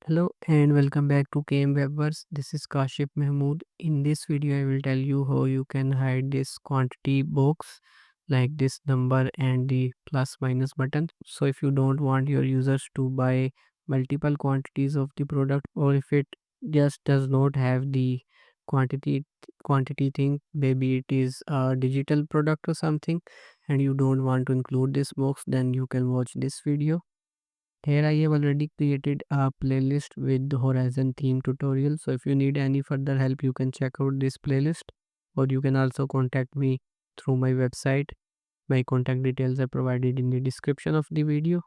Hello and welcome back to KM Webverse. This is Kashif Mahmood. In this video, I will tell you how you can hide this quantity box like this number and the plus minus button. So if you don't want your users to buy multiple quantities of the product, or if it just does not have the quantity quantity thing, maybe it is a digital product or something, and you don't want to include this box, then you can watch this video. Here I have already created a playlist with the Horizon theme tutorial. So if you need any further help, you can check out this playlist, or you can also contact me through my website. My contact details are provided in the description of the video.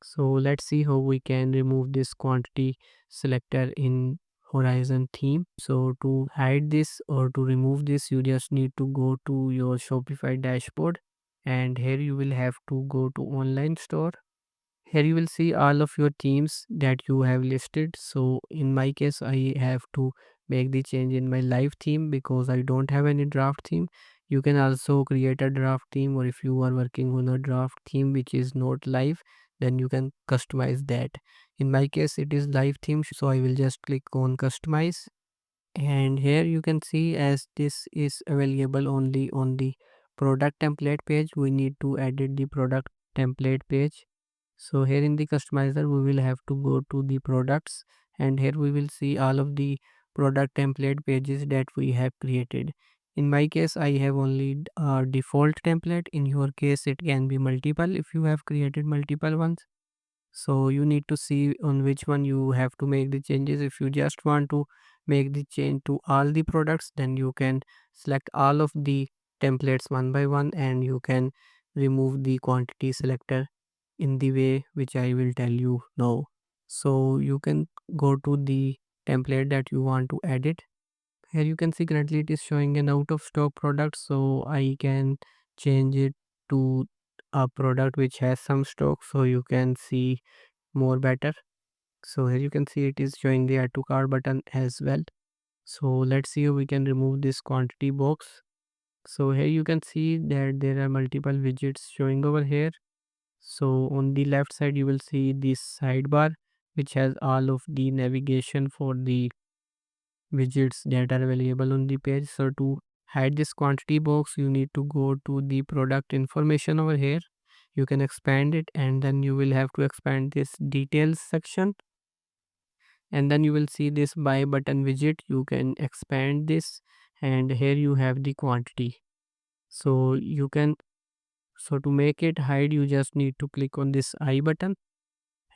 So let's see how we can remove this quantity selector in Horizon theme. So to hide this or to remove this, you just need to go to your Shopify dashboard, and here you will have to go to online store. Here you will see all of your themes that you have listed. So in my case, I have to make the change in my live theme because I don't have any draft theme. You can also create a draft theme, or if you are working on a draft theme which is not live, then you can customize that. In my case, it is live theme, so I will just click on customize. And here you can see, as this is available only on the product template page, we need to edit the product template page. So here in the customizer, we will have to go to the products, and here we will see all of the product template pages that we have created. In my case, I have only a default template. In your case, it can be multiple if you have created multiple ones. So you need to see on which one you have to make the changes. If you just want to make the change to all the products, then you can select all of the templates one by one, and you can remove the quantity selector in the way which I will tell you now. So you can go to the template that you want to edit. Here you can see currently it is showing an out of stock product, so I can change it to a product which has some stock, so you can see more better. So here you can see it is showing the add to cart button as well. So let's see how we can remove this quantity box. So here you can see that there are multiple widgets showing over here. So on the left side you will see this sidebar which has all of the navigation for the widgets that are available on the page. So to hide this quantity box, you need to go to the product information over here. You can expand it, and then you will have to expand this details section, and then you will see this buy button widget. You can expand this, and here you have the quantity. So you can, so to make it hide, you just need to click on this I button,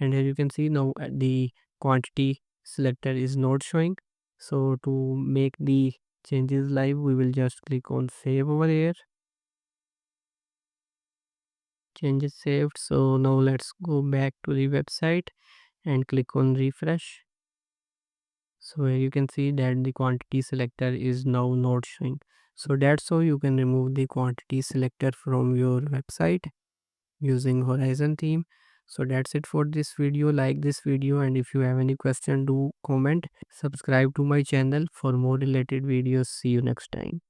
and here you can see now the quantity selector is not showing. So to make the changes live, we will just click on save over here. Changes saved. So now let's go back to the website and click on refresh. So here you can see that the quantity selector is now not showing. So that's how you can remove the quantity selector from your website using Horizon theme. So that's it for this video. Like this video, and if you have any question, do comment. Subscribe to my channel for more related videos. See you next time.